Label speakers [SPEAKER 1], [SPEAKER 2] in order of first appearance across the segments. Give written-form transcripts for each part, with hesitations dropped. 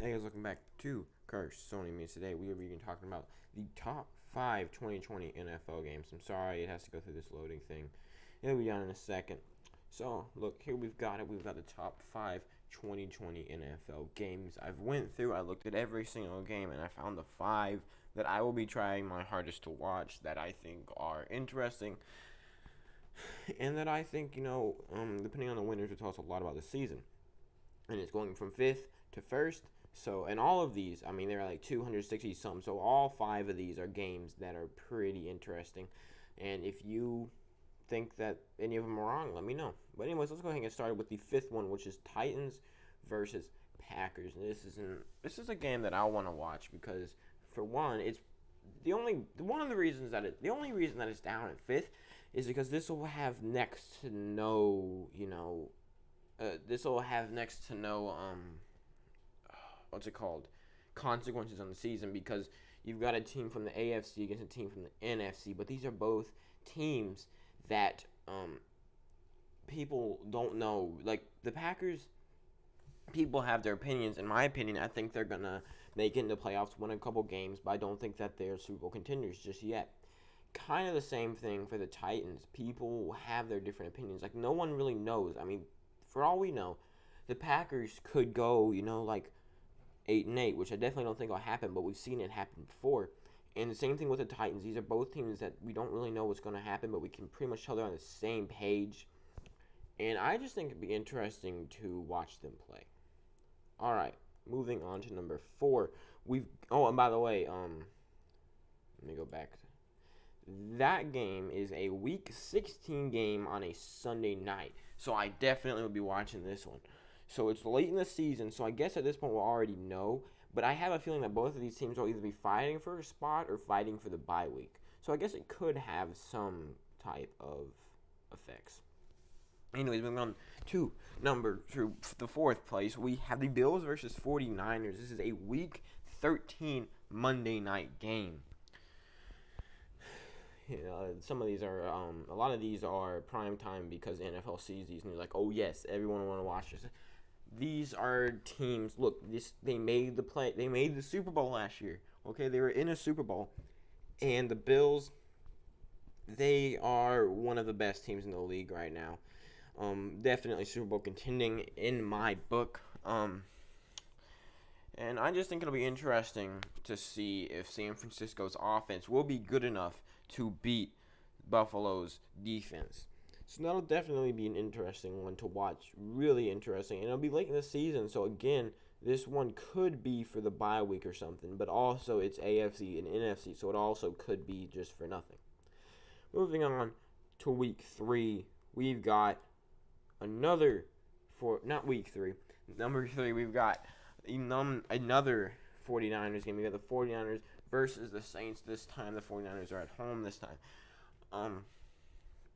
[SPEAKER 1] Hey guys, welcome back to Cars Sony Media. Today we are being talking about the top 5 2020 NFL games. I'm sorry it has to go through this loading thing. It'll be done in a second. So look, here we've got it. We've got the top 5 2020 NFL games. I looked at every single game, and I found the 5 that I will be trying my hardest to watch that I think are interesting, and that I think depending on the winners, will tell us a lot about the season. And it's going from fifth to first. So, and all of these, I mean, they're like 260 some. So, all 5 of these are games that are pretty interesting. And if you think that any of them are wrong, let me know. But, anyways, let's go ahead and get started with the 5th one, which is Titans versus Packers. And this is a game that I want to watch because, for one, it's the only reason that it's down at 5th is because this will have next to no, this will have next to no what's it called, consequences on the season, because you've got a team from the AFC against a team from the NFC, but these are both teams that people don't know. Like the Packers, people have their opinions. In my opinion, I think they're gonna make it into playoffs, win a couple games, but I don't think that they're Super Bowl contenders just yet. Kind of the same thing for the Titans. People have their different opinions. Like no one really knows. I mean, for all we know, the Packers could go, like 8-8, which I definitely don't think will happen, but we've seen it happen before. And the same thing with the Titans. These are both teams that we don't really know what's going to happen, but we can pretty much tell they're on the same page. And I just think it'd be interesting to watch them play. All right, moving on to number 4. And by the way, let me go back. That game is a Week 16 game on a Sunday night, so I definitely will be watching this one. So it's late in the season, so I guess at this point we'll already know. But I have a feeling that both of these teams will either be fighting for a spot or fighting for the bye week. So I guess it could have some type of effects. Anyways, moving on to the 4th place, we have the Bills versus 49ers. This is a Week 13 Monday night game. Some of these are, a lot of these are prime time because the NFL sees these and they're like, oh yes, everyone want to watch this. These are teams. Look, they made the Super Bowl last year. Okay, they were in a Super Bowl, and the Bills, they are one of the best teams in the league right now. Definitely Super Bowl contending in my book. And I just think it'll be interesting to see if San Francisco's offense will be good enough to beat Buffalo's defense. So that'll definitely be an interesting one to watch. Really interesting. And it'll be late in the season. So again, this one could be for the bye week or something. But also it's AFC and NFC. So it also could be just for nothing. Moving on to Week 3. We've got another not Week 3. Number 3, we've got another 49ers game. We got the 49ers versus the Saints. This time the 49ers are at home this time.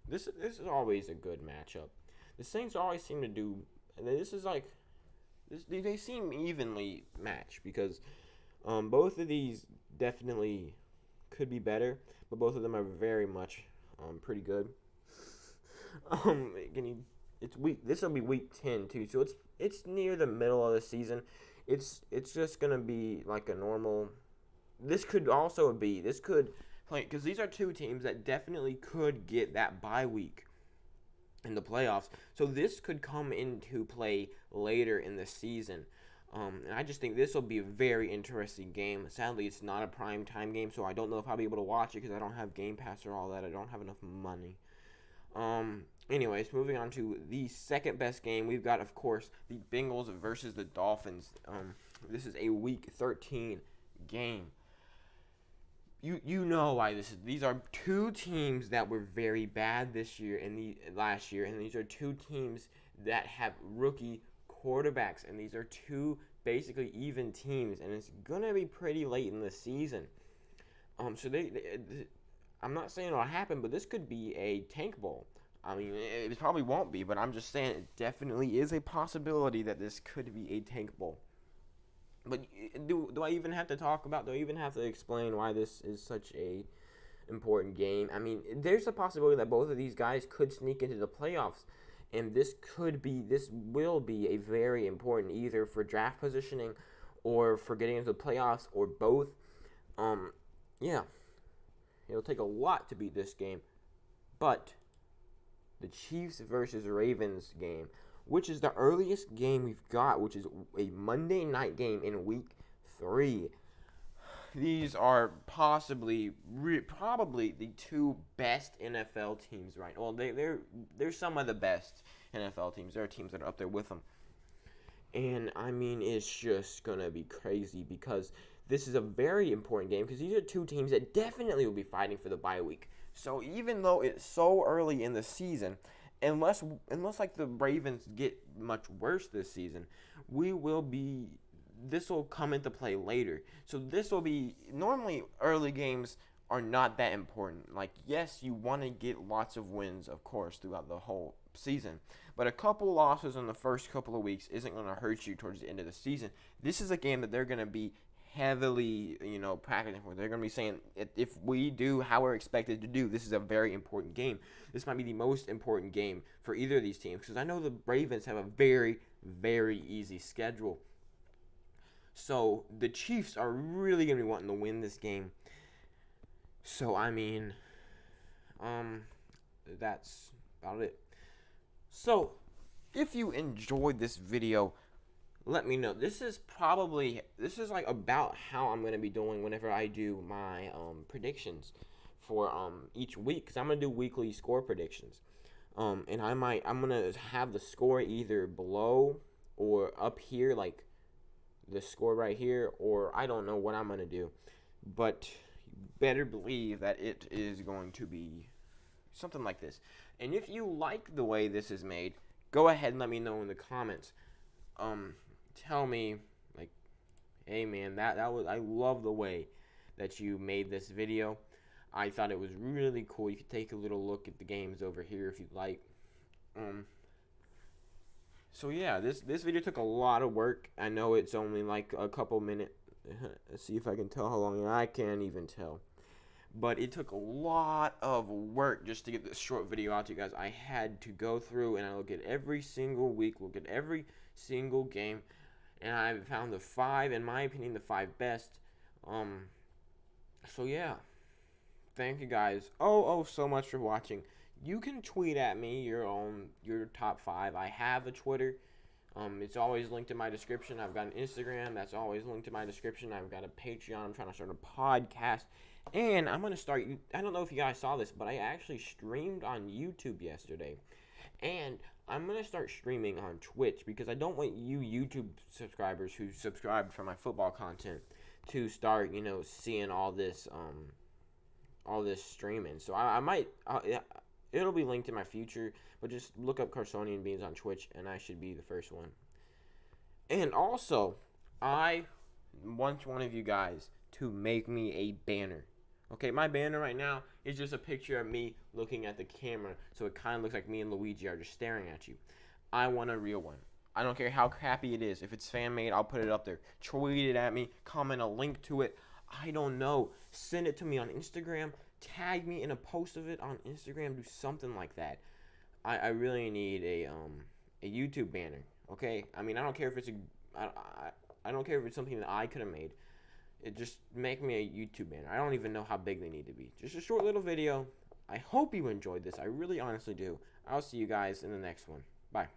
[SPEAKER 1] This is always a good matchup. The Saints always seem to do, and they seem evenly matched because both of these definitely could be better, but both of them are very much pretty good. This will be Week 10 too, so it's near the middle of the season. It's just gonna be like a normal. This could play because these are two teams that definitely could get that bye week in the playoffs. So this could come into play later in the season. And I just think this will be a very interesting game. Sadly, it's not a prime time game, so I don't know if I'll be able to watch it because I don't have Game Pass or all that. I don't have enough money. Anyways, moving on to the second best game, we've got, of course, the Bengals versus the Dolphins. This is a Week 13 game. You know why this is. These are two teams that were very bad this year and last year, and these are two teams that have rookie quarterbacks, and these are two basically even teams, and it's gonna be pretty late in the season. So I'm not saying it'll happen, but this could be a tank bowl. I mean, it probably won't be, but I'm just saying it definitely is a possibility that this could be a tank bowl. But do I even have to talk about? Do I even have to explain why this is such a important game? I mean, there's a possibility that both of these guys could sneak into the playoffs, and this will be a very important either for draft positioning or for getting into the playoffs, or both. Yeah, it'll take a lot to beat this game, but the Chiefs versus Ravens game, which is the earliest game we've got, which is a Monday night game in Week 3. These are probably the two best NFL teams right now. Well, they're some of the best NFL teams. There are teams that are up there with them. And, I mean, it's just going to be crazy because this is a very important game because these are two teams that definitely will be fighting for the bye week. So, even though it's so early in the season, unless like the Ravens get much worse this season, this will come into play later. So this will be, normally early games are not that important. Like, yes, you want to get lots of wins, of course, throughout the whole season. But a couple losses in the first couple of weeks isn't going to hurt you towards the end of the season. This is a game that they're going to be heavily, practicing for. They're going to be saying, if we do how we're expected to do, this is a very important game. This might be the most important game for either of these teams because I know the Ravens have a very, very easy schedule. So the Chiefs are really going to be wanting to win this game. So, I mean, that's about it. So, if you enjoyed this video, let me know. This is like about how I'm going to be doing whenever I do my predictions for each week, because I'm going to do weekly score predictions. And I'm going to have the score either below or up here, like the score right here, or I don't know what I'm going to do. But you better believe that it is going to be something like this. And if you like the way this is made, go ahead and let me know in the comments. Tell me, like, hey man, I love the way that you made this video. I thought it was really cool. You could take a little look at the games over here if you'd like. So yeah, this video took a lot of work. I know it's only like a couple minutes. Let's see if I can tell how long. I can't even tell. But it took a lot of work just to get this short video out to you guys. I had to go through and I look at every single week, look at every single game, and I found the 5, in my opinion, the 5 best. So yeah, thank you guys so much for watching. You can tweet at me your top 5. I have a Twitter. It's always linked in my description. I've got an Instagram that's always linked in my description. I've got a Patreon. I'm trying to start a podcast. And I'm going to start, I don't know if you guys saw this, but I actually streamed on YouTube yesterday. And I'm going to start streaming on Twitch because I don't want you YouTube subscribers who subscribed for my football content to start, seeing all this streaming. So I might, it'll be linked in my future, but just look up Carsonian Beans on Twitch and I should be the first one. And also, I want one of you guys to make me a banner. Okay, my banner right now is just a picture of me looking at the camera, so it kind of looks like me and Luigi are just staring at you. I want a real one. I don't care how crappy it is. If it's fan-made, I'll put it up there. Tweet it at me. Comment a link to it. I don't know. Send it to me on Instagram. Tag me in a post of it on Instagram. Do something like that. I really need a YouTube banner. Okay? I mean, I don't care if it's I don't care if it's something that I could have made. Just make me a YouTube banner. I don't even know how big they need to be. Just a short little video. I hope you enjoyed this. I really honestly do. I'll see you guys in the next one. Bye.